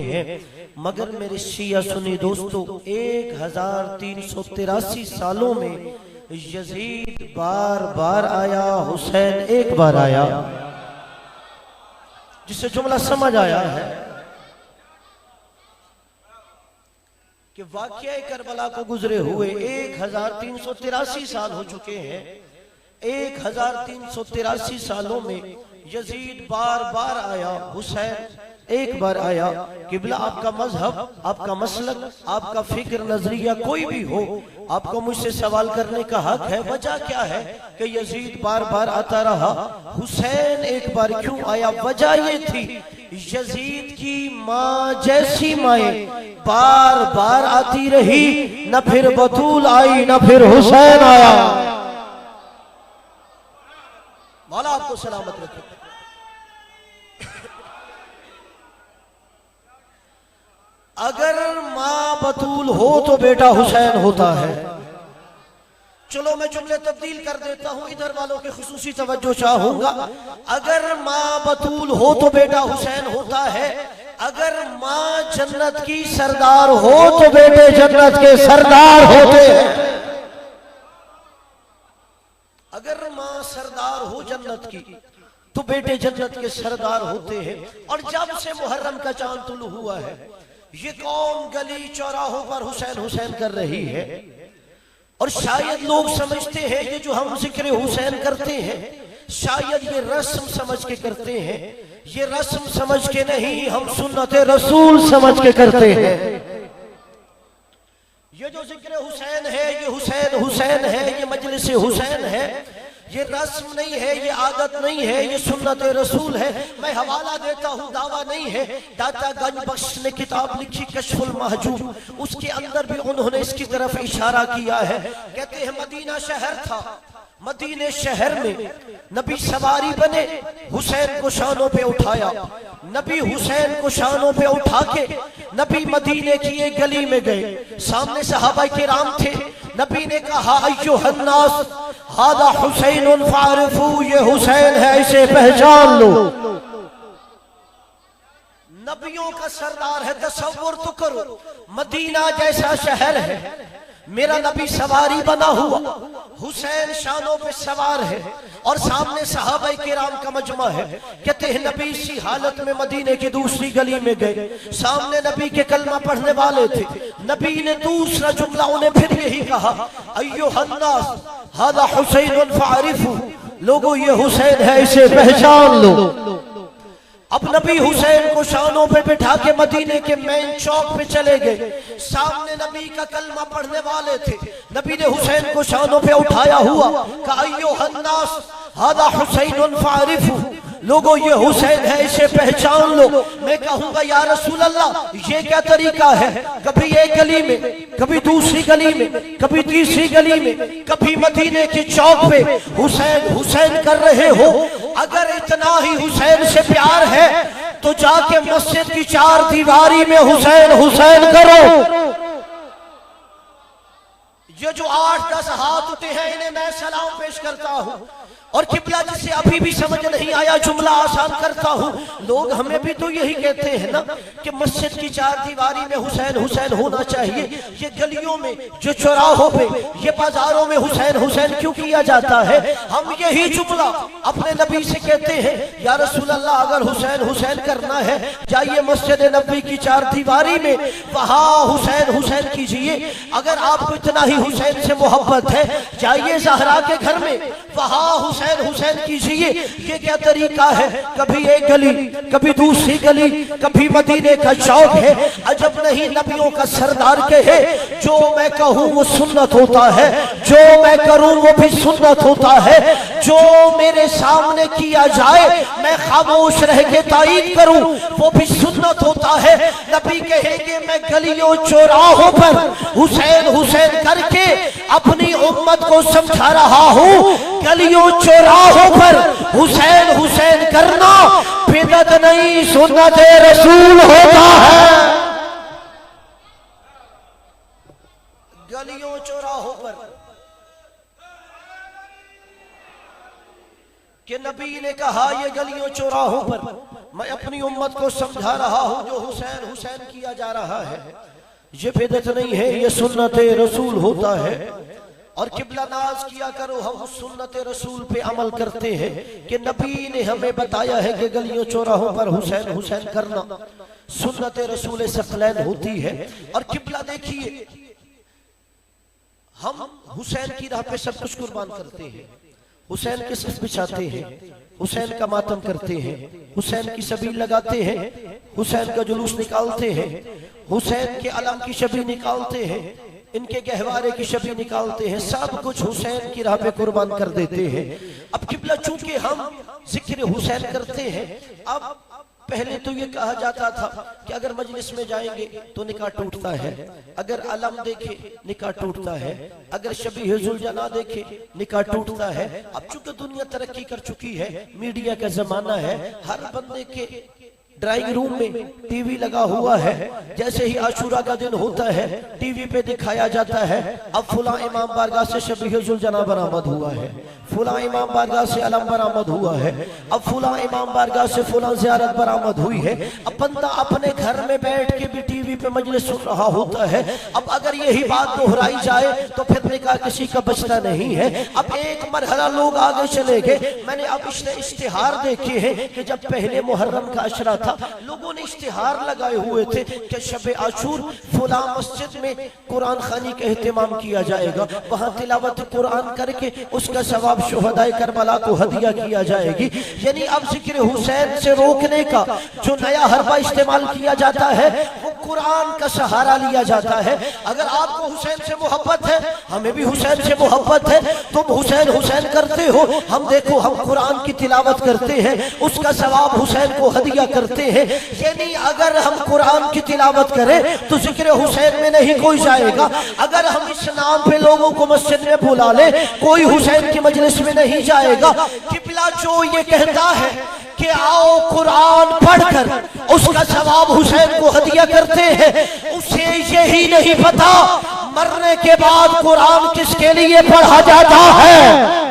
हैं, मगर मेरे शिया सुनी दोस्तों 1383 सालों में यजीद बार बार आया, हुसैन एक बार आया। जिससे जुमला समझ आया है कि वाक़या करबला को गुजरे हुए 1383 साल हो चुके हैं। 1383 सालों में यजीद बार बार आया, हुसैन एक बार आया। किबला आपका मजहब, आपका मसलक, आपका फिक्र नजरिया कोई भी हो, आपको मुझसे सवाल करने का हक है। वजह क्या है कि यजीद बार बार आता रहा, हुसैन एक बार क्यों आया? वजह ये थी यजीद की माँ जैसी माएं बार बार आती रही, न फिर बतूल आई न फिर हुसैन आया। मौला आपको सलामत रखे। अगर माँ बतूल हो तो बेटा हुसैन होता है। चलो मैं जुमले तब्दील कर देता हूं, इधर वालों के खुसूसी तवज्जो चाहूंगा। अगर माँ बतूल हो तो बेटा हुसैन होता है। अगर माँ जन्नत की सरदार हो तो बेटे जन्नत के सरदार होते हैं। अगर माँ सरदार हो जन्नत की तो बेटे जन्नत के सरदार होते हैं। और जब से मुहर्रम का चांद तुलू हुआ है, ये कौम गली चौराहों पर हुसैन हुसैन कर रही है। और शायद लोग समझते हैं ये जो हम जिक्र हुसैन करते हैं, शायद ये रस्म समझ के करते हैं। ये रस्म समझ के नहीं, हम सुन्नत रसूल समझ के करते हैं। ये जो जिक्र हुसैन है, ये हुसैन हुसैन है, ये मजलिस हुसैन है, ये रस्म नहीं है, ये आदत नहीं है, ये सुन्नत रसूल है। मैं हवाला देता हूँ, दावा नहीं है। दाता गंज बख्श ने किताब लिखी कश्फुल महजूब, उसके अंदर भी उन्होंने इसकी तरफ इशारा किया है। कहते हैं मदीना शहर था, मदीने शहर में नबी सवारी बने, हुसैन को शानों पे उठाया। नबी हुसैन को शानों पे उठा के नबी मदीने की एक गली में गए। सामने सहाबा किराम थे। नबी ने कहा अय्युहन्नास हादा हुसैन फारिफू, ये हुसैन है, इसे पहचान लो। नबियों का सरदार है। तसव्वुर तो करो, मदीना जैसा शहर है, मेरा नबी सवारी बना हुआ, हुसैन शानों पे सवार है और सामने सहाबाए किराम का मजमा है। कहते हैं नबी इसी हालत में मदीने की दूसरी गली में गए। सामने नबी के कलमा पढ़ने वाले थे। नबी ने दूसरा जुमला उन्हें फिर यही कहा, अय्युहन्नास हादा हुसैन फारिफू, लोगों ये हुसैन है, इसे पहचान लो। अब नबी हुसैन को शानों पे बिठा के मदीने के मेन चौक पे चले गए। सामने नबी का कलमा पढ़ने वाले थे। नबी ने हुसैन को शानों पे उठाया हुआ, कहा अय्युहन्नास हादा हुसैन फारिफू, लोगों ये हुसैन है, इसे पहचान लो। मैं कहूंगा या रसूल अल्लाह, ये क्या तरीका है? कभी एक गली में, कभी दूसरी गली में, कभी तीसरी गली में, कभी मदीने के चौक पे हुसैन हुसैन कर रहे हो। अगर इतना ही हुसैन से प्यार है तो जाके मस्जिद की चार दीवारी में हुसैन हुसैन करो। ये जो 8-10 हाथ उठे हैं, इन्हें मैं सलाम पेश करता हूं। और किबला जिसे अभी भी समझ नहीं आया, जुमला आसान करता हूँ। लोग हमें भी तो यही कहते हैं ना कि मस्जिद की चार दीवारी में हुसैन हुसैन होना चाहिए। ये गलियों में, जो चौराहों पे, ये बाजारों में हुसैन हुसैन क्यों किया जाता है? हम यही जुमला अपने नबी से कहते हैं, या रसूल अल्लाह अगर हुसैन हुसैन करना है, जाइए मस्जिद नबी की चार दीवारी में, वहां हुसैन हुसैन कीजिए। अगर आपको इतना ही हुसैन से मोहब्बत है, जाइए ज़हरा के घर में, वहां हुसैन हुसैन कीजिए। ये क्या तरीका है? कभी एक गली, कभी दूसरी गली, कभी मदीने का चौक है। अजब नहीं नबियों का सरदार कहे, जो मैं कहूँ वो सुन्नत होता है, जो मैं करूँ वो भी सुन्नत होता है। जो मेरे सामने किया जाए मैं खामोश रह के ताईद करूँ, वो भी सुन्नत होता है। नबी कहेंगे मैं गलियों चौराहों पर हुसैन हुसैन करके अपनी उम्मत को समझा रहा हूँ, गलियों चौराहों पर हुसैन हुसैन करना बिदअत नहीं, सुन्नत रसूल होता है। गलियों चौराहों पर कि नबी ने कहा, ये गलियों चौराहों पर मैं अपनी उम्मत को समझा रहा हूं जो हुसैन हुसैन किया जा रहा है ये बिदअत नहीं है, ये सुन्नत रसूल होता है। और किबला नाज किया करो, हम उस सुन्नत रसूल पे अमल करते हैं कि नबी ने हमें बताया है कि गलियों चौराहों पर हुसैन हुसैन करना सुन्नत रसूल सकलैन होती है। और किबला देखिए, हम हुसैन की राह पे सब कुछ कुर्बान करते हैं, हुसैन के सर बिछाते हैं, हुसैन का मातम करते हैं, हुसैन की शबीर लगाते हैं, हुसैन का जुलूस निकालते हैं, हुसैन के अलम की शबीर निकालते हैं, इनके गहवारे की शबीर निकालते हैं, सब कुछ हुसैन की राह पे कुर्बान कर देते हैं। अब किबला चूंकि हम जिक्र हुसैन करते हैं, अब पहले तो ये कहा जाता था कि अगर मजलिस में जाएंगे तो निकाह टूटता है, अगर अलम देखे निकाह टूटता है, अगर शबीह जुलजना देखे निकाह टूटता है। अब चूंकि दुनिया तरक्की कर चुकी है, मीडिया का जमाना है, हर बंदे के ड्राइंग रूम में टीवी लगा हुआ है, जैसे ही आशूरा का दिन होता है टीवी पे दिखाया जाता है अब फुला इमाम बारगाह से शबीह जुलजना बरामद हुआ है, फुला इमाम बारगाह से अलम बरामद हुआ है, अब फुला इमाम बारगाह से फुला ज़ियारत बरामद हुई है। अब बंदा अपने घर में बैठ के भी टीवी पे मजलिस सुन रहा होता है। अब अगर यही बात दोहराई जाए तो फिर निकाह किसी का बचता नहीं है। अब एक मरहला लोग आगे चले गए। मैंने अब इश्तिहार देखे हैं कि जब पहले मुहर्रम का अशरा था, लोगों ने इश्तिहार लगाए हुए थे कि शब आशूर फुला मस्जिद में कुरान खानी का एहतमाम किया जाएगा, वहां तिलावत कुरान करके उसका सवाब शुहदाए करबला को हदिया किया जाएगी। यानी अब जिक्र हुसैन से रोकने का जो नया हरबा इस्तेमाल किया जाता है वो कुरान का सहारा लिया जाता है। अगर आपको हुसैन से मोहब्बत है, हमें भी हुसैन से मोहब्बत है, तुम हुसैन हुसैन करते हो, हम देखो हम कुरान की तिलावत करते हैं, उसका सवाब हुसैन को हदिया करते हैं। यानी अगर हम कुरान की तिलावत करें तो जिक्र हुसैन में नहीं कोई जाएगा। अगर हम इस नाम पे लोगों को मस्जिद में बुला ले, कोई हुसैन की मजलिस में नहीं जाएगा। किबला जो ये कहता है कि आओ कुरान पढ़कर उसका सवाब हुसैन को हदिया करते हैं, उसे यही नहीं पता मरने के बाद कुरान किसके लिए पढ़ा जाता है।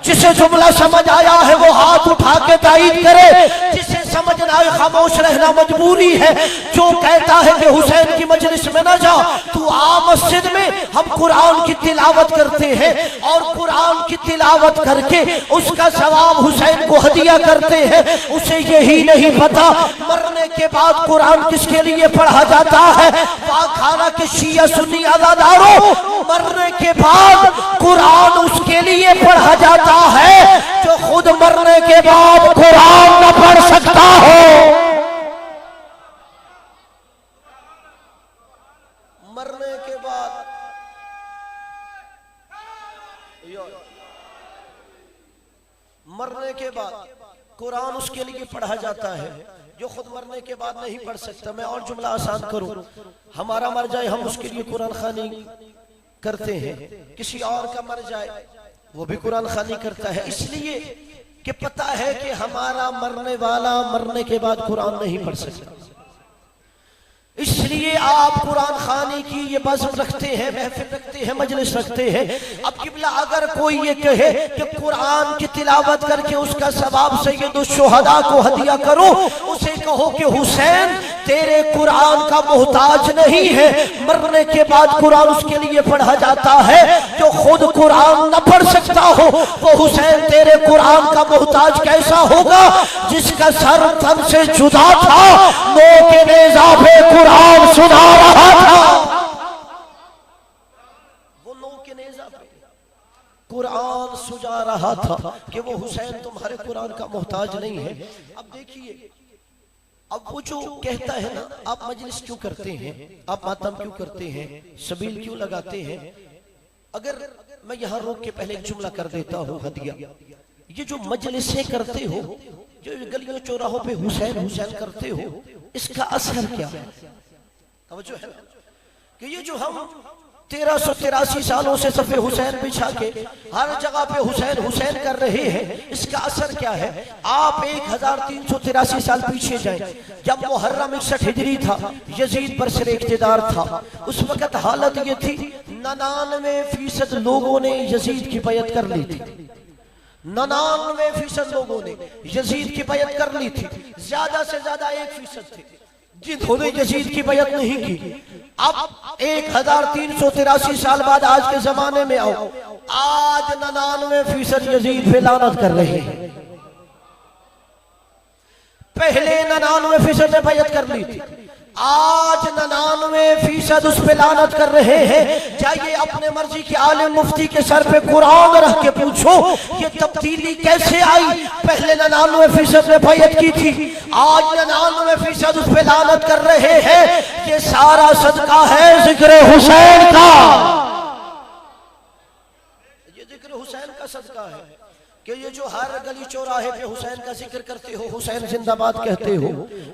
जिसे जुमला समझ आया है वो हाथ उठा के तायीद करे, जिसे समझना है खामोश रहना मजबूरी है। जो कहता है कि हुसैन की मजलिस में ना जा, तू आ मस्जिद में, हम कुरान की तिलावत करते हैं और कुरान की तिलावत करके उसका सवाब हुसैन को हदिया करते हैं, उसे यही नहीं पता मरने के बाद कुरान किसके लिए पढ़ा जाता है। खाना के शिया सुन्नी अज़ादारों, मरने के बाद कुरान उसके लिए पढ़ा जाता है जो खुद मरने के बाद कुरान न पढ़ सकता हो। मरने के बाद कुरान उसके लिए पढ़ा जाता है जो खुद मरने के बाद नहीं पढ़ सकता। मैं और जुमला आसान करूं, हमारा मर जाए हम उसके लिए कुरान खानी करते हैं, किसी और का मर जाए वो भी कुरान खानी करता है, इसलिए कि पता है कि हमारा मरने वाला मरने के बाद कुरान नहीं पढ़ सकता। इसलिए आप कुरान खानी की ये बज़्म रखते हैं, महफिल रखते हैं, मजलिस रखते हैं। अब किबला अगर कोई ये कहे कि कुरान की तिलावत करके उसका सवाब सैयदुश शुहदा को हदिया करो, उसे कहो कि हुसैन तेरे कुरान का मोहताज नहीं है, मरने के बाद कुरान उसके लिए पढ़ा जाता है जो खुद कुरान न पढ़ सकता हो। वो हुसैन तेरे कुरान का मोहताज कैसा होगा जिसका सर तन से जुदा था, नो के नेज़ा पे कुरान सुना रहा था। वो नो के नेज़ा पे कुरान सुना रहा था कि वो हुसैन तुम्हारे कुरान का मोहताज नहीं है। अब देखिए, अब वो जो कहता है ना आप मजलिस क्यों करते हैं, आप मातम क्यों करते हैं, सबील क्यों लगाते हैं, अगर मैं यहाँ रोक के पहले एक जुमला कर देता हूँ हदिया, ये जो मजलिसें करते हो, जो गलियों चौराहों पे हुसैन हुसैन करते हो, इसका असर क्या है? तवज्जो है कि ये जो हम 1383 सालों से सफ़े हुसैन बिछा के हर जगह पे हुसैन हुसैन कर रहे हैं, इसका असर क्या है? आप 1383 साल पीछे जाएं, जब मुहर्रम 61 हिजरी था, यजीद बरसर इख्तिदार था, उस वक्त हालत ये थी 99% लोगों ने यजीद की बैयत कर ली थी, 99% लोगों ने यजीद की बैयत कर ली थी, ज्यादा से ज्यादा 1% थे जिन्होंने यजीद की बैयत नहीं की। अब 1383 साल बाद आज के जमाने में आओ, आज 99% यजीद पे लानत कर रहे हैं। पहले 99% ने बैयत कर ली थी, आज 99% उस पे लानत कर रहे हैं। जाइए अपने मर्जी के आलिम मुफ्ती के सर पे कुरान रख के पूछो ये तब्दीली कैसे आई। पहले 99% ने बैयत की थी, आज 99% उस पे लानत कर रहे हैं। ये सारा सदका है जिक्र हुसैन का, ये जिक्र हुसैन का सदका है कि ये जो हर गली चौराहे पे हुसैन का जिक्र करते हो, हुसैन जिंदाबाद कहते हो,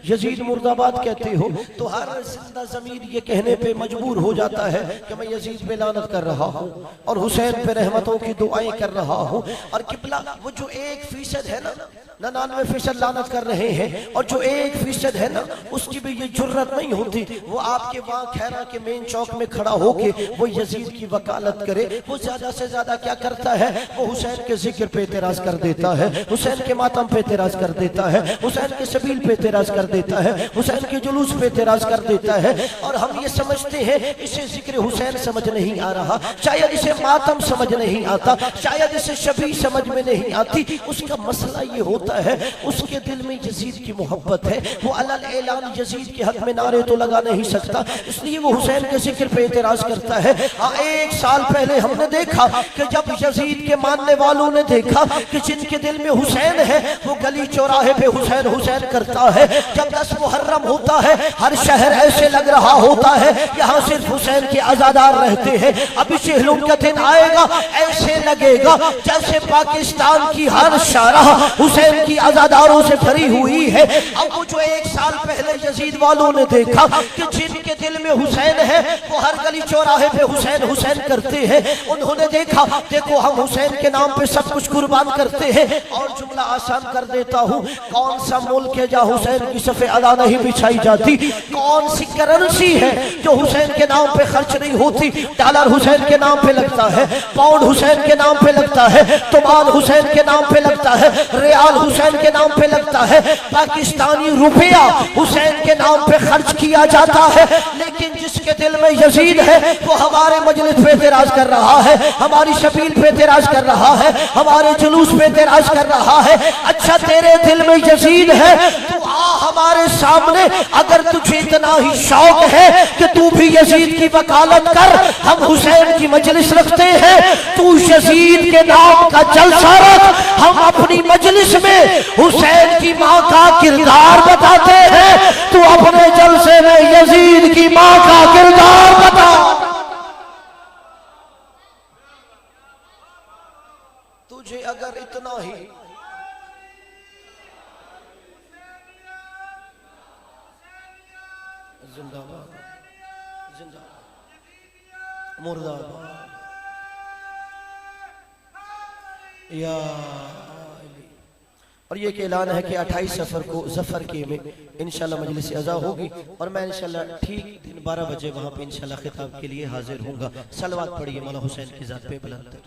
यजीद मुर्दाबाद कहते हो, तो हर जिंदा ज़मीर ये कहने पे मजबूर हो जाता है कि मैं यजीद पे लानत कर रहा हूँ और हुसैन पे रहमतों की दुआएं कर रहा हूँ। और किबला वो जो 1% है ना, 99% लानत कर रहे हैं, और जो 1% है ना उसकी भी ये जुर्रत नहीं होती वो आपके वहाँ खैरा के मेन चौक में खड़ा होके वो यजीद की वकालत करे। वो ज्यादा से ज्यादा क्या करता है, वो हुसैन के जिक्र पे एतराज कर देता है, हुसैन के मातम पे एतराज कर देता है, हुसैन के सबील पे एतराज कर देता है, हुसैन के जुलूस पे एतराज कर देता है। और हम ये समझते हैं इसे जिक्र हुसैन समझ नहीं आ रहा, शायद इसे मातम समझ नहीं आता, शायद इसे शबी समझ में नहीं आती। उसका मसला ये होता है उसके दिल में यजीद की मोहब्बत है, वो अलल ऐलान यजीद के हक में नारे तो लगा नहीं सकता, इसलिए वो हुसैन के जिक्र पे एतराज करता है। हाँ, 1 साल पहले हमने देखा कि जब यजीद के मानने वालों ने देखा कि जिनके दिल में हुसैन है वो गली चौराहे पे हुसैन हुसैन करता है। जब 10 मुहर्रम होता है हर शहर ऐसे लग रहा होता है यहाँ सिर्फ हुसैन के आजादार रहते हैं। अभी चेहलों का दिन आएगा ऐसे लगेगा जैसे पाकिस्तान की हर शाहराह हुसैन की आजादारों से भरी हुई है। अब वो जो 1 साल पहले यजीद वालों ने देखा कि जिनके दिल में हुसैन है वो हर गली चौराहे पे हुसैन हुसैन करते हैं, उन्होंने देखा देखो हम हुसैन के नाम पे सब कुछ कुर्बान करते हैं। और जुमला आसान कर देता हूँ, कौन सा मुल्क है जहाँ हुसैन की सफ़े अदा नहीं बिछाई जाती, कौन सी करेंसी है जो हुसैन के नाम पे खर्च नहीं होती। डॉलर हुसैन के नाम पे लगता है, पाउंड हुसैन के नाम पे लगता है, तुमान हुसैन के नाम पे लगता है, रियाल हुसैन के नाम पे लगता है, पाकिस्तानी रुपया हुसैन के नाम पे खर्च किया जाता है। लेकिन जिसके दिल में यजीद है वो हमारे मजलिस पे एतराज कर रहा है, हमारी शबील पे एतराज कर रहा है, हमारे जुलूस पे एतराज कर रहा है। अच्छा तेरे दिल में यजीद है तो आ हमारे सामने, अगर तुझे इतना ही शौक है कि तू भी यजीद की वकालत कर, हम हुसैन की मजलिस रखते हैं, तू यजीद के नाम का जलसा रख, हम अपनी मजलिस में हुसैन की माँ का किरदार बताते हैं, तू अपने जलसे में यजीद की माँ का किरदार बता। तुझे अगर इतना ही जिंदाबाद जिंदाबाद मुर्दाबाद या। और ये ऐलान है कि 28 सफर को जफर के में इंशाल्लाह मजलिस अज़ा होगी और मैं इंशाल्लाह ठीक दिन 12 बजे वहाँ पे इंशाल्लाह खिताब के लिए हाजिर हूँगा। सलवात पढ़िए मौला हुसैन की ज़ात पे बुलंद।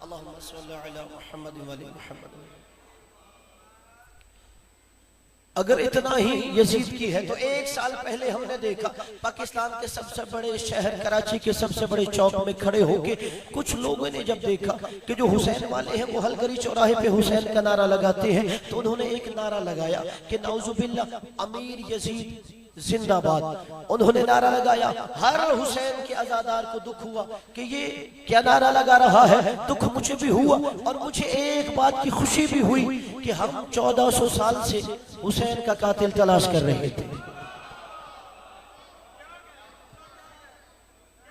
अल्लाहुम्मा सल्ली अला मुहम्मद व अली मुहम्मद। अगर इतना ही यजीद की है तो 1 साल पहले हमने देखा पाकिस्तान के सबसे बड़े शहर कराची के सबसे बड़े चौक में खड़े होके कुछ लोगों ने जब देखा कि जो हुसैन वाले हैं वो हलगरी चौराहे पे हुसैन का नारा लगाते हैं, तो उन्होंने एक नारा लगाया कि नाउजुबिल्लाह अमीर यजीद जिंदाबाद। उन्होंने नारा लगाया, हर हुसैन के आजादार को दुख हुआ कि ये क्या नारा लगा रहा है। दुख मुझे भी हुआ और मुझे एक बात की खुशी भी हुई कि हम 1400 साल से हुसैन का कातिल तलाश कर रहे थे।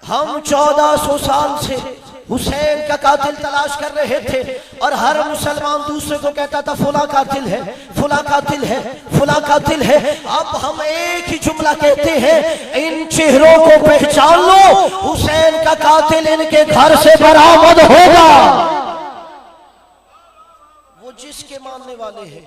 हम 1400 साल से हुसैन का कातिल तलाश कर रहे थे और हर मुसलमान दूसरे को कहता था फुला कातिल है, फुला कातिल है, फुला कातिल है। अब हम एक ही जुमला कहते हैं, इन चेहरों को पहचान लो, हुसैन का कातिल इनके घर से बरामद होगा। वो जिसके मानने वाले हैं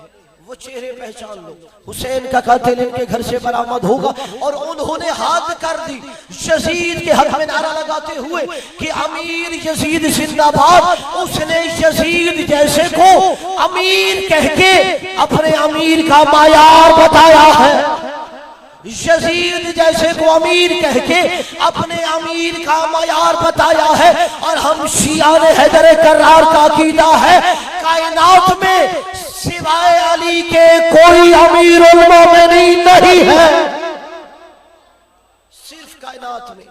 वो चेहरे पहचान लो। हुसैन का कातिल इनके घर से बरामद होगा और उन्होंने हाथ कर दी यजीद के हक में नारा लगाते हुए कि अमीर यजीद जिंदाबाद। उसने यजीद जैसे को अमीर कह के अपने अमीर का मायार बताया है। यजीद जैसे को अमीर कह के अपने अमीर का मायार बताया है। और हम शिया ने हैदर करार का अकीदा है कायनात में सिवाय अली के कोई अमीरुल मोमिनीन नहीं है। सिर्फ कायनात में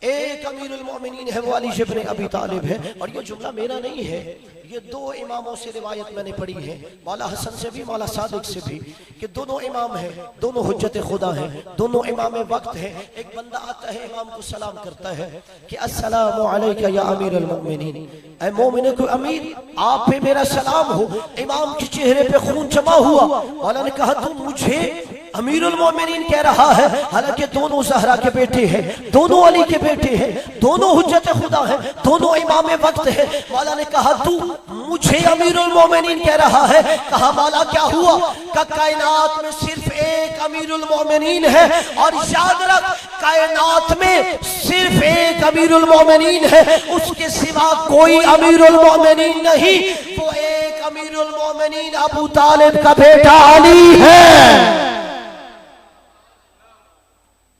एक अमीरुल मोमिनीन है, वो अली इब्न अबी तालिब है। और ये जुमला मेरा नहीं है, ये दो इमामों से रिवायत मैंने पढ़ी है, मौला हसन से भी मौला सादिक से भी, कि दोनों इमाम हैं, दोनों हुज्जत खुदा हैं, दोनों इमाम वक्त हैं। एक बंदा आता है इमाम को सलाम करता है कि अस्सलामु अलैका या अमीरुल मोमिनीन, ऐ मोमिन को अमीर आप पे मेरा सलाम हो। इमाम के चेहरे पे खून जमा हुआ। मौला ने कहा तुम मुझे अमीरुल मोमिनीन कह रहा है, हालांकि दोनों ज़हरा के बेटे हैं, दोनों अली के बेटे हैं, दोनों हुज्जत खुदा हैं, दोनों इमाम वक्त हैं। मौला ने कहा तू मुझे अमीरुल मोमिनीन कह रहा है। कहा मौला क्या हुआ? का कायनात में सिर्फ एक अमीरुल मोमिनीन है और याद रख कायनात में सिर्फ एक अमीरुल मोमिनीन है, उसके सिवा कोई अमीरुल मोमिनीन नहीं। वो एक अमीरुल मोमिनीन अबू तालिब का बेटा अली है।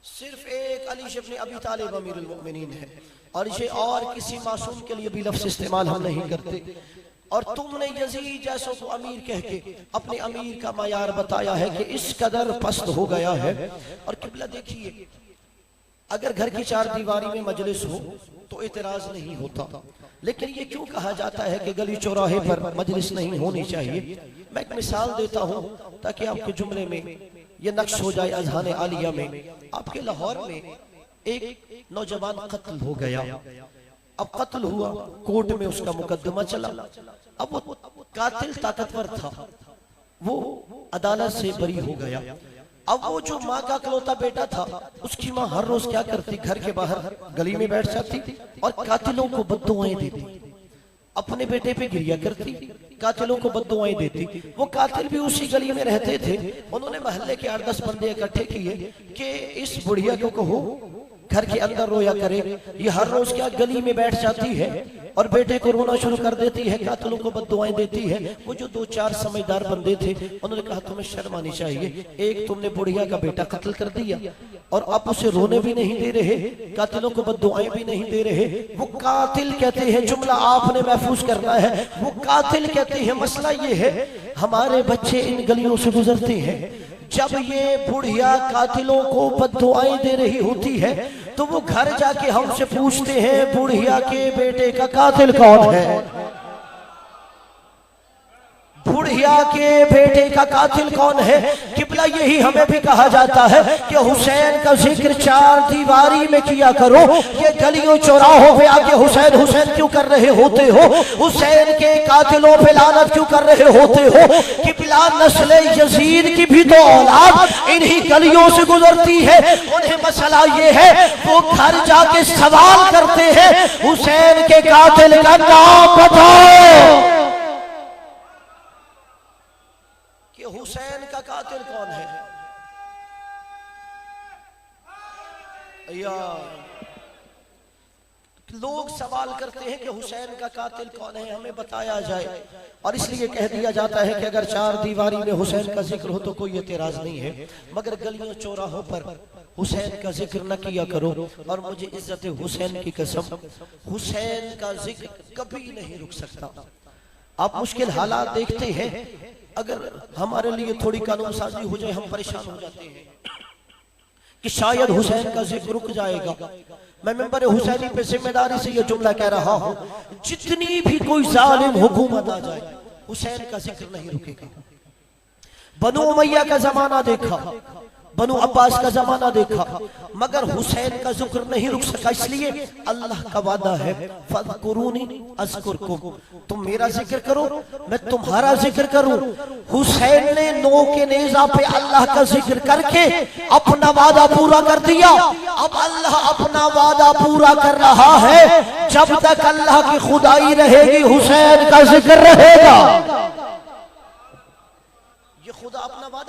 सिर्फ एक अली इब्न अबी तालिब अमीरुल मोमिनीन है। और इसे और किसी मासूम के लिए भी लफ्ज़ इस्तेमाल हम नहीं करते। और तुमने यजीद जैसों को अमीर कह के अपने अमीर का मायार बताया है कि इस कदर पस्त हो गया है। और किबला देखिए, अगर घर की चार दीवारी में मजलिस हो तो इतराज नहीं होता, लेकिन ये क्यों कहा जाता है कि गली चौराहे पर मजलिस नहीं होनी चाहिए? मैं एक मिसाल देता हूँ ताकि आपके जुमले में ये नक्श हो जाए अज़हान आलिया में। आपके लाहौर में एक नौजवान कत्ल हो गया। अब कत्ल हुआ, कोर्ट में उसका मुकदमा चला। अब वो कातिल ताकतवर था, वो अदालत से बरी हो गया। अब वो जो माँ का इकलौता बेटा था, उसकी माँ हर रोज क्या करती, घर के बाहर गली में बैठ जाती और कातिलों को बद्दुआएं देती, अपने बेटे पे गिरिया करती, कातिलों को बद्दुआएं देती। वो कातिल भी उसी गली में रहते थे। उन्होंने मोहल्ले के 8-10 बंदे इकट्ठे किए कि इस बुढ़िया को कहो घर के अंदर रोया करे, ये हर रोज क्या गली में बैठ जाती है और बेटे को रोना शुरू कर देती है, कातिलों को बद्दुआएं देती है। वो जो 2-4 समझदार बंदे थे, उन्होंने कहा तुम्हें शर्म आनी चाहिए, एक तुमने बुढ़िया का बेटा कत्ल कर दिया और आप उसे रोने भी नहीं दे रहे, कातिलों को बद्दुआएं भी नहीं दे रहे। वो कातिल कहते हैं, जुमला आपने महफूज करना है, वो कातिल कहते हैं मसला ये है हमारे बच्चे इन गलियों से गुजरते हैं, जब ये बुढ़िया कातिलों को बद्दुआएं दे रही होती है तो वो घर जाके हमसे पूछते हैं बुढ़िया के बेटे का कातिल कौन है, बुढ़िया के बेटे का कातिल कौन है। किबला यही हमें भी कहा जाता है कि हुसैन का जिक्र चार दीवारी में किया करो, ये गलियों चौराहों पे आके हुसैन हुसैन क्यों कर रहे होते हो, हुसैन के कातिलों पे लानत क्यों कर रहे होते हो। किबला नस्ल यजीद की भी तो औलाद इन्हीं गलियों से गुजरती है। उन्हें मसला ये है, वो घर जाके सवाल करते हैं हुसैन के कातिल का नाम बताओ, हुसैन का कातिल कौन है। यार लोग सवाल करते हैं कि हुसैन का कातिल कौन है, हमें बताया जाए। और इसलिए कह दिया जाता है कि अगर चार दीवारी में हुसैन का जिक्र हो तो कोई एतराज नहीं है, मगर गलियों चौराहों पर हुसैन का जिक्र न किया करो। और मुझे इज्जत हुसैन की कसम, हुसैन का जिक्र कभी नहीं रुक सकता। आप मुश्किल हालात देखते हैं, अगर हमारे लिए थोड़ी कानून साजी हो जाए हम परेशान हो जाते हैं कि शायद हुसैन का जिक्र रुक जाएगा। मैं मेंबर हुसैनी पे जिम्मेदारी से ये जुमला कह रहा हूं, जितनी भी कोई जालिम हुकूमत आ जाए हुसैन का जिक्र नहीं रुकेगा। बनु उमैया का जमाना देखा, बनु अब्बास का जमाना देखा, मगर हुसैन का जिक्र नहीं रुक सका। इसलिए अल्लाह का वादा है फज़कुरूनी अज़कुरकुम, तुम मेरा जिक्र करो मैं तुम्हारा जिक्र करूं। हुसैन ने नो के नेज़ा पे अल्लाह का जिक्र करके अपना वादा पूरा कर दिया। अब अल्लाह अपना वादा पूरा कर रहा है, जब तक अल्लाह की खुदाई रहेगी हुसैन का जिक्र रहेगा।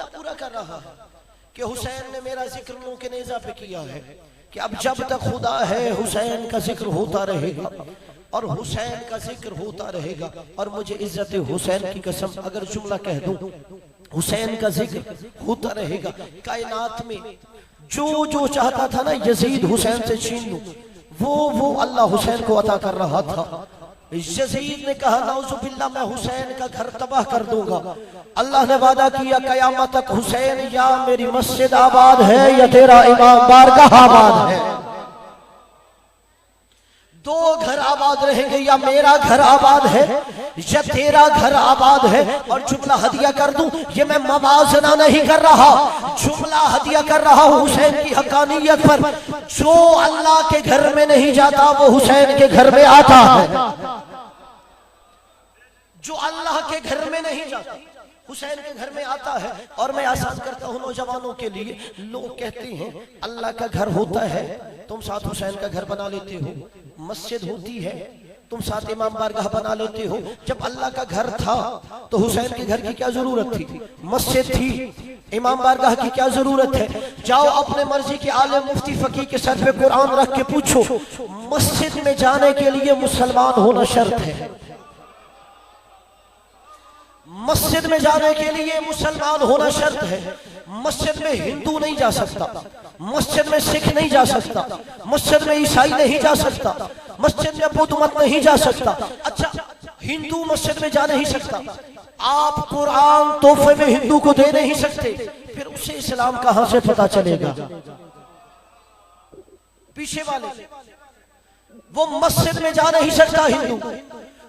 वादा पूरा कर रहा है कि हुसैन ने मेरा जिक्र लोगों के नेज़ा पे किया है कि अब जब तक खुदा है हुसैन का जिक्र होता रहेगा और हुसैन का जिक्र होता रहेगा। और मुझे इज्जत हुसैन की कसम अगर जुमला कह दूं, हुसैन का जिक्र होता रहेगा। कायनात में जो जो चाहता था ना यजीद हुसैन से छीन लूं, वो अल्लाह हुसैन को अता कर रहा था। यजीद ने कहा नाउजुबिल्लाह मैं हुसैन का घर तबाह कर दूंगा। अल्लाह ने वादा किया कयामत तक हुसैन या मेरी मस्जिद आबाद है या तेरा इमाम बारगाह आबाद है। दो घर आबाद रहेंगे, या मेरा घर आबाद है या तेरा घर आबाद है। और जुमला हदिया कर दूं, ये मैं मवाजना नहीं कर रहा, जुमला हदिया कर रहा हूं हुसैन की हकानियत पर। जो अल्लाह के घर में नहीं जाता वो हुसैन के घर में आता है। जो अल्लाह के घर में नहीं जाता हुसैन के घर में आता है। और मैं आसान करता हूं नौजवानों के लिए, लोग कहते हैं अल्लाह का घर होता है, तुम साथ हुसैन का घर बना लेते हो। मस्जिद होती है, तुम साथ इमाम बारगाह बना लेते हो। जब अल्लाह का घर था तो हुसैन के घर की क्या जरूरत थी? मस्जिद थी, इमाम बारगाह की क्या जरूरत है? जाओ अपने मर्जी के आलिम मुफ्ती फकीह के सर पे कुरान रख के पूछो, मस्जिद में जाने के लिए मुसलमान होना शर्त है। मस्जिद में जाने के लिए मुसलमान होना शर्त है। मस्जिद में हिंदू नहीं जा सकता, मस्जिद में सिख नहीं जा सकता, मस्जिद में ईसाई नहीं जा सकता, मस्जिद में बुद्ध मत नहीं जा सकता। अच्छा, हिंदू मस्जिद में जा नहीं सकता, आप कुरान तोहफे में हिंदू को दे नहीं सकते, फिर उसे इस्लाम कहां से पता चलेगा? पीछे वाले वो मस्जिद में जा नहीं सकता हिंदू,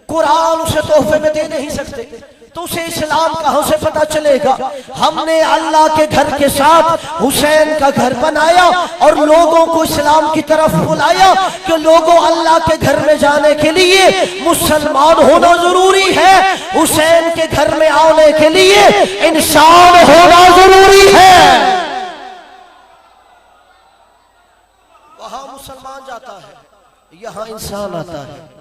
कुरान उसे तोहफे में दे नहीं सकते, तो उसे इस्लाम कहां से पता चलेगा? हमने अल्लाह के घर के साथ हुसैन का घर बनाया और लोगों को इस्लाम की तरफ बुलाया कि लोगों अल्लाह के घर में जाने के लिए मुसलमान होना जरूरी है, हुसैन के घर में आने के लिए इंसान होना जरूरी है। वहां मुसलमान जाता है, यहां इंसान आता है।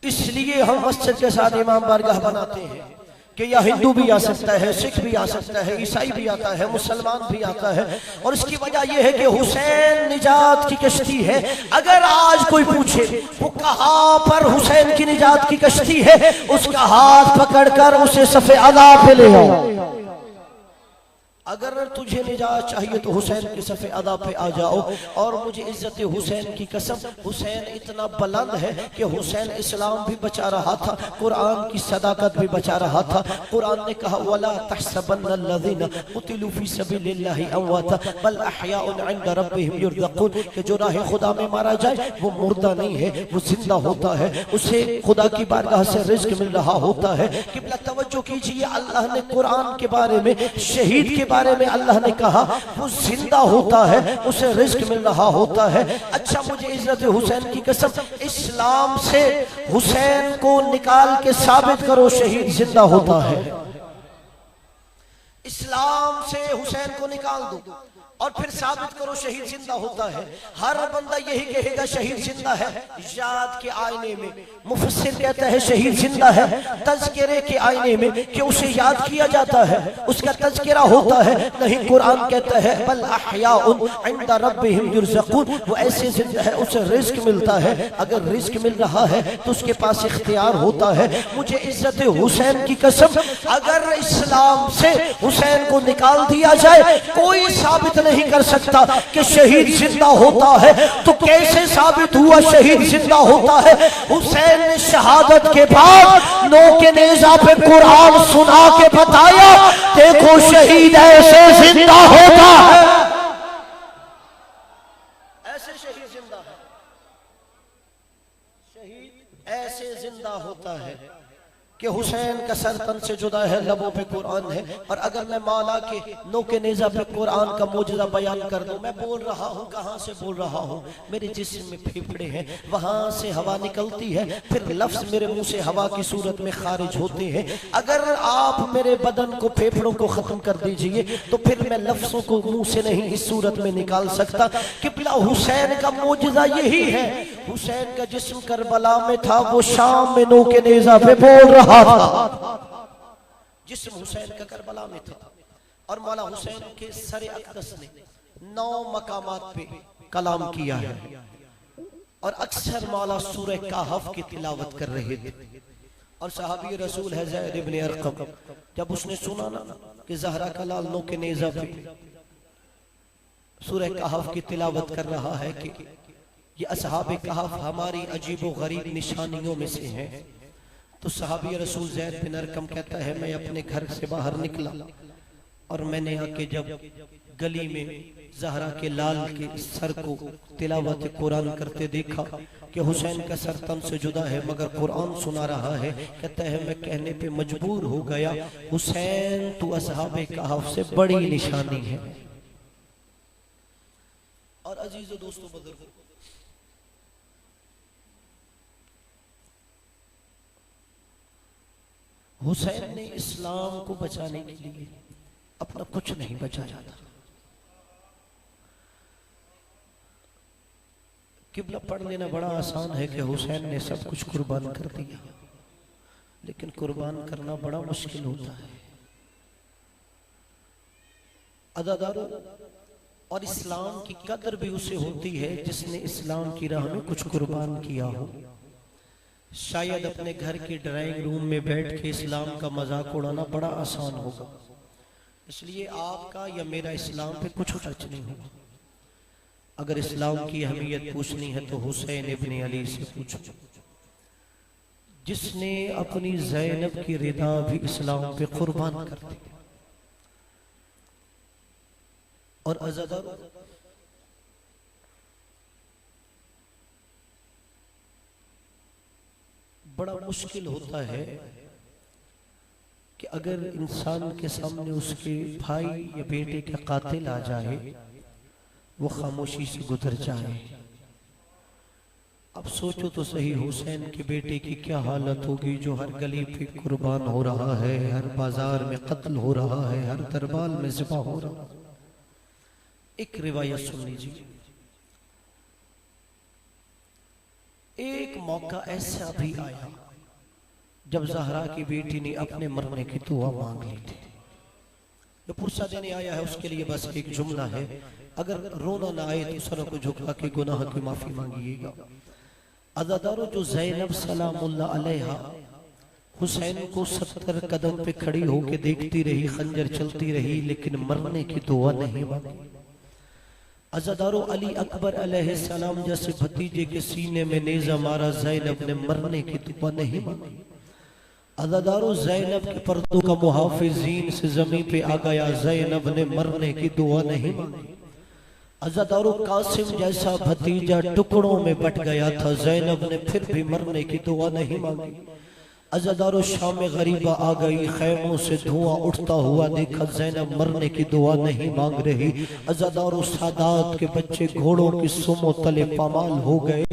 इसलिए हम मस्जिद के साथ इमाम बारगाह बनाते हैं कि यह हिंदू भी आ सकता है, सिख भी आ सकता है, ईसाई भी आता है, मुसलमान भी आता है। और इसकी वजह यह है कि हुसैन निजात की कश्ती है। अगर आज कोई पूछे वो कहां पर हुसैन की निजात की कश्ती है, उसका हाथ पकड़कर उसे सफ़े अदा पे ले आओ। अगर तुझे निजात चाहिए तो हुसैन के सफ़े अदा पे आ जाओ। और मुझे इज्जत हुसैन की कसम, हुसैन इतना बुलंद है कि हुसैन इस्लाम भी बचा रहा था, कुरान की सदाकत भी बचा रहा था। कुरान ने कहा वला तहसबन्नल्लज़ीना कुतिलू फी सबीलिल्लाहि अमवाता बल अहयाउन इंद रब्बिहिम युरज़क़ून, कि जो राह खुदा में मारा जाए वो मुर्दा नहीं है, वो जिंदा होता है, उसे खुदा की बारगाह से रिज़्क़ मिल रहा होता है। किबला तवज्जो कीजिए, अल्लाह ने कुरान के बारे में, शहीद के बारे में अल्लाह ने कहा वो जिंदा होता है, उसे रिज़्क़ मिल रहा होता है। अच्छा, मुझे इज्जत हुसैन की कसम, इस्लाम से हुसैन को निकाल के साबित करो शहीद जिंदा होता है। इस्लाम से हुसैन को निकाल दो और फिर साबित करो शहीद जिंदा होता है। हर बंदा यही कहेगा शहीद जिंदा है। याद के आईने में मुफस्सिर कहता है शहीद जिंदा है, तज़किरे के आईने में कि उसे याद किया जाता है, उसका तज़किरा होता है। नहीं, कुरान कहता है बल अहयाउन इंद रब्बिहिम युरज़क़ून, वो ऐसे जिंदा है, उसे रिज़्क़ मिलता है। अगर रिज़्क़ मिल रहा है तो उसके पास इख्तियार होता है। मुझे इज्जत हुसैन की कसम, अगर इस्लाम से हुसैन को निकाल दिया जाए, कोई साबित नहीं कर सकता कि शहीद जिंदा होता है। तो कैसे साबित हुआ शहीद जिंदा होता है? हुसैन ने शहादत के बाद नो के नेज़ा पे कुरान सुना के बताया, देखो शहीद ऐसे जिंदा होता है, ऐसे शहीद जिंदा है, शहीद ऐसे जिंदा होता है। कि हुसैन का सर तन से जुदा है, लबों पे कुरान है। और अगर मैं मौला के नोके नेज़ा पे कुरान का मौजज़ा बयान कर दूं, मैं बोल रहा हूँ, कहाँ से बोल रहा हूँ, मेरे जिस्म में फेफड़े हैं, वहाँ से हवा निकलती है, फिर लफ्ज़ मेरे मुंह से हवा की सूरत में खारिज होते हैं। अगर आप मेरे बदन को, फेफड़ों को ख़त्म कर दीजिए तो फिर मैं लफ्ज़ों को मुंह से नहीं इस सूरत में निकाल सकता। किबला हुसैन का मौजज़ा यही है। हुसैन का जिस्म करबला में था, वो शाम में नोके नेज़ा पे बोल रहा था। जिस्म हुसैन का करबला में था और मौला हुसैन के सरे अक़दस ने 9 मकामात पे कलाम किया है। और अक्सर मौला सूरह कहफ की तिलावत कर रहे थे। और सहाबी रसूल है ज़ैद इब्न अरक़म, जब उसने सुना ना कि ज़हरा का लाल नोके नेज़ा पे सूरह कहफ की तिलावत कर रहा है कि ये असहाबे कहफ हमारी अजीबो गरीब निशानियों में से हैं, तो सहाबी रसूल ज़ैद बिन अरक़म कहता है, मैं अपने घर से बाहर निकला और मैंने आके जब गली में ज़हरा के लाल के सर को तिलावत कुरान करते देखा कि हुसैन का सर तन से जुदा है मगर कुरान सुना रहा है, कहता है मैं कहने पे मजबूर हो गया, हुसैन तू असहाबे कहफ से बड़ी निशानी है। और अजीज़ो दोस्तों बुजुर्गों, हुसैन ने इस्लाम को बचाने के लिए अपना कुछ नहीं बचाया था। किबला पढ़ लेना बड़ा आसान है कि हुसैन ने सब कुछ कुर्बान कर दिया, लेकिन कुर्बान करना बड़ा मुश्किल होता है। अज़ादारों, और इस्लाम की कदर भी उसे होती है जिसने इस्लाम की राह में कुछ कुर्बान किया हो। शायद अपने घर के ड्राइंग रूम में बैठ के इस्लाम का मजाक उड़ाना बड़ा आसान होगा, इसलिए आपका या मेरा इस्लाम पे कुछ खर्च नहीं होगा। अगर इस्लाम की अहमियत पूछनी है तो हुसैन इब्न अली से पूछो, जिसने अपनी ज़ैनब की रिदा भी इस्लाम पे कुर्बान कर दी। और अज़ादारों, बड़ा मुश्किल होता है कि अगर इंसान के सामने उसके भाई या बेटे का कातिल आ जाए, वो खामोशी से गुजर जाए। अब सोचो तो सही, हुसैन के बेटे की क्या हालत होगी जो हर गली पे कुर्बान हो रहा है, हर बाजार में कत्ल हो रहा है, हर दरबार में ज़िबा हो रहा है। एक रिवायत सुन लीजिए। एक मौका ऐसा भी आया जब ज़हरा की बेटी ने अपने मरने की दुआ मांग ली थी। जो पुरसा देने आया है उसके लिए बस एक जुमला है, अगर रोना ना आए तो सरों को झुका के गुनाह की माफी मांगिएगा। अज़ादारों, जो ज़ैनब सलामुल्लाह अलैहा हुसैन को 70 कदम पे खड़ी होके देखती रही, खंजर चलती रही, लेकिन मरने की दुआ नहीं मांगी। अज़ादारों, अली अकबर अलैहिस्सलाम जैसे भतीजे के सीने में नेज़ा मारा, ज़ैनब ने मरने की दुआ नहीं मांगी। अज़ादारों, ज़ैनब के पर्दों का मुहाफ़िज़ीन से ज़मीन पे आ गया, ज़ैनब ने मरने की दुआ नहीं मांगी। अज़ादारों, कासिम जैसा भतीजा टुकड़ों में बट गया था, ज़ैनब ने फिर भी मरने की दुआ नहीं मांगी। अज़ादारों, शाम गरीबा आ गई, खैमों से धुआं उठता हुआ देखा, ज़ैनब मरने की दुआ नहीं मांग रही। अज़ादारों, सादात के बच्चे घोड़ों की सुमो तले पामाल हो गए,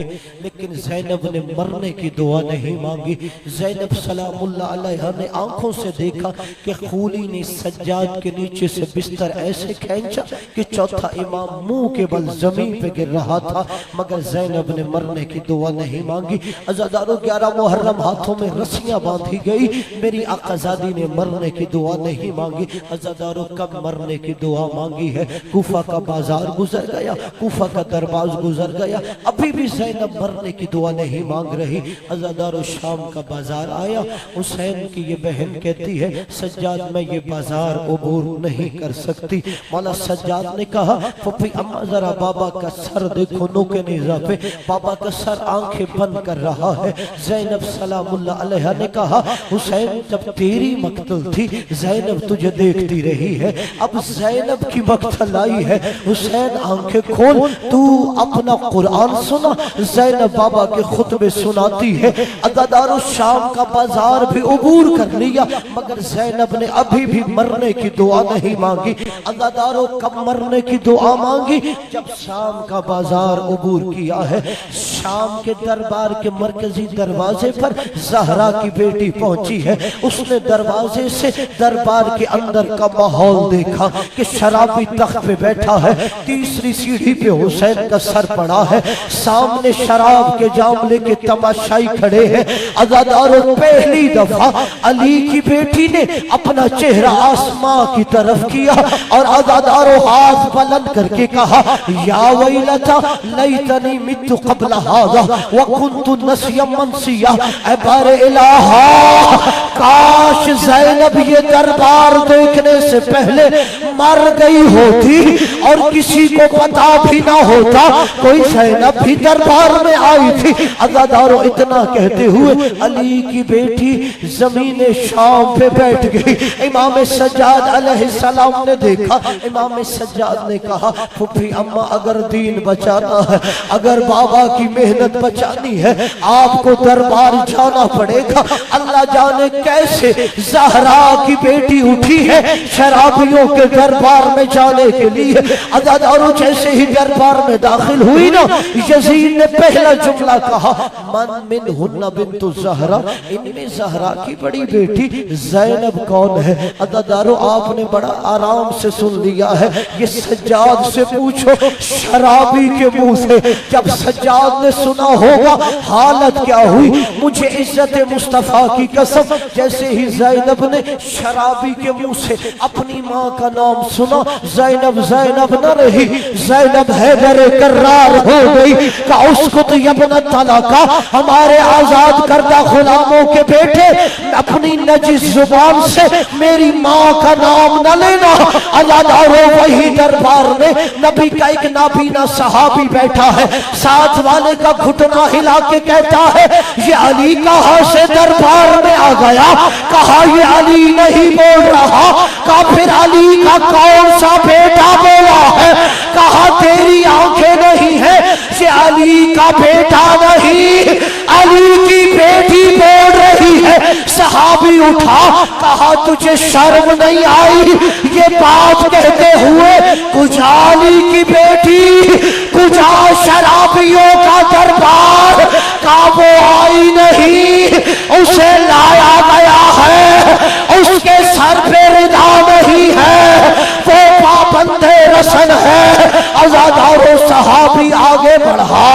लेकिन ज़ैनब ने मरने की दुआ नहीं मांगी। ज़ैनब सलामुल्लाह अलैहा ने आंखों से देखा कि खूली ने सज्जाद के नीचे से बिस्तर ऐसे खींचा कि चौथा इमाम मुंह के बल जमीन पे गिर रहा था, मगर ज़ैनब ने मरने की दुआ नहीं मांगी। अज़ादारों, 11 मुहर्रम हाथों में रस्सियां बांधी गई, मेरी आकाज़ादी ने मरने की दुआ नहीं मांगी। अज़ादारों, कब मरने की दुआ मांगी है? कूफा का बाजार गुजर गया, कूफा का दरबाज गुजर गया, अभी भी ज़ैनब मरने की दुआ नहीं मांग रही। अज़ादारों, शाम का बाजार आया, हुसैन की ये बहन कहती है, सज्जाद मैं ये बाजार अबूर नहीं कर सकती। मौला सज्जाद ने कहा, फुफी अम्मा जरा बाबा का सर देखो, नोके नेज़ा पे बाबा का सर आंखें बंद कर रहा है। ज़ैनब सलामुल्लाह अलैहा ने कहा हुसैन जब तेरी मक्तल थी ज़ैनब तुझे देखती रही है, अब ज़ैनब की मक्तल आई है, हुसैन आंखें खोल, तू अपना कुरान सुना। ज़ैनब बाबा के खुतबे सुनाती है। अज़ादारो शाम का बाजार भी उबूर कर लिया, मगर ज़ैनब ने अभी भी मरने की दुआ नहीं मांगी। अज़ादारो कब मरने की दुआ मांगी? जब शाम का बाजार उबूर किया है, शाम के दरबार के मरकजी दरवाजे पर ज़हरा की बेटी पहुंची है। उसने दरवाजे से दरबार के अंदर का माहौल देखा कि शराबी तख्त पे बैठा है, तीसरी सीढ़ी पे हुसैन का सर पड़ा है, सामने शराब के जाम लेके तमाशाई खड़े हैं। अज़ादारों पहली दफा अली की बेटी ने अपना चेहरा आसमां की तरफ किया और अज़ादारों हाथ बुलंद करके कहा, या वैलता लैतनी मित्तु क़ब्ल हाज़ा व कुन्तु नसियम मनसिया। ऐ बारे इलाहा, काश ज़ैनब ये दरबार देखने से पहले मर गई होती और किसी को पता भी ना होता, कोई ज़ैनब भी दरबार में आई थी। अज़ादारों इतना कहते हुए अली की बेटी ज़मीन शाम पे बैठ गई। इमाम सज्जाद अलैहिस्सलाम ने देखा, इमाम सज्जाद ने कहा, फुफी अम्मा अगर दीन बचाना है, अगर बाबा की मेहनत बचानी है, आपको दरबार जाना पड़ेगा। अल्लाह जाने कैसे ज़हरा की बेटी उठी है शराबियों के दरबार में जाने के लिए। अज़ादारों जैसे ही दरबार में दाखिल हुई ना, यजीद ने पहला जुमला कहा, मन मिन हुन्ना बिन्तु ज़हरा, इनमें ज़हरा की बड़ी बेटी ज़ैनब कौन है? अज़ादारों आपने बड़ा आराम से सुन लिया है, ये सज्जाद से पूछो, शराबी के मुंह से। जब सज्जाद ने सुना होगा हालत क्या हुई, मुझे इज्जत मुस्तफा की कसम, जैसे ही ज़ैनब ने शराबी के मुंह से अपनी माँ का नाम सुना, ज़ैनब ज़ैनब न रही, ज़ैनब हैदर कर्रार हो गई। का उसको तो यबन तला का, हमारे आजाद करदा गुलामों के बेटे, अपनी नजिस जुबान से मेरी माँ का नाम न लेना। अज़ादारों वही दरबार में नबी का एक नाबीना सहाबी बैठा है, साथ वाले का घुटना हिला के कहता है, ये अली कहाँ से दरबार में आ गया? कहा ये अली नहीं बोल रहा, कहा फिर अली का कौन सा बेटा बोला है? कहा तेरी आंखें नहीं है, ये अली का बेटा नहीं, अली की बेटी बोल रही है। सहाबी उठा, कहा तुझे शर्म नहीं आई ये बात कहते हुए? कुछ अली की बेटी, कुछ शराबियों का दरबार का वो आई नहीं, उसे लाया गया है, उसके सर पे रिदा नहीं है, वो पाबंदे रसन है। अज़ादारों सहाबी आगे बढ़ा,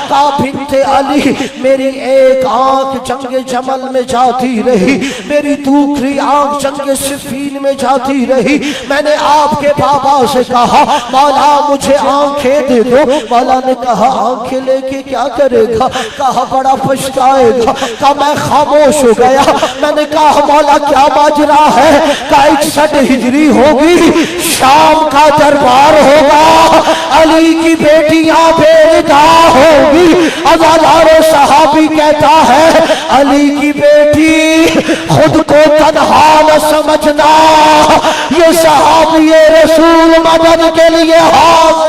का बिन्ते अली, मेरी एक आंख जंगे जमल में जाती रही, मेरी दूसरी आंख जंगे सिफीन में जाती रही। मैंने आपके बाबा से कहा, मौला मुझे आंखें दे दो। मौला ने कहा, आंखें लेके क्या करेगा? कहा बड़ा पछताएगा। कहा मैं खामोश हो गया। मैंने कहा मौला क्या माजरा है? का 61 हिजरी होगी, शाम का दरबार होगा, अली की बेटियां बेरिदा होगी। अज़ादारों सहाबी कहता है, अली की बेटी खुद को तन्हा न समझना, ये सहाबी रसूल मदद के लिए हाजिर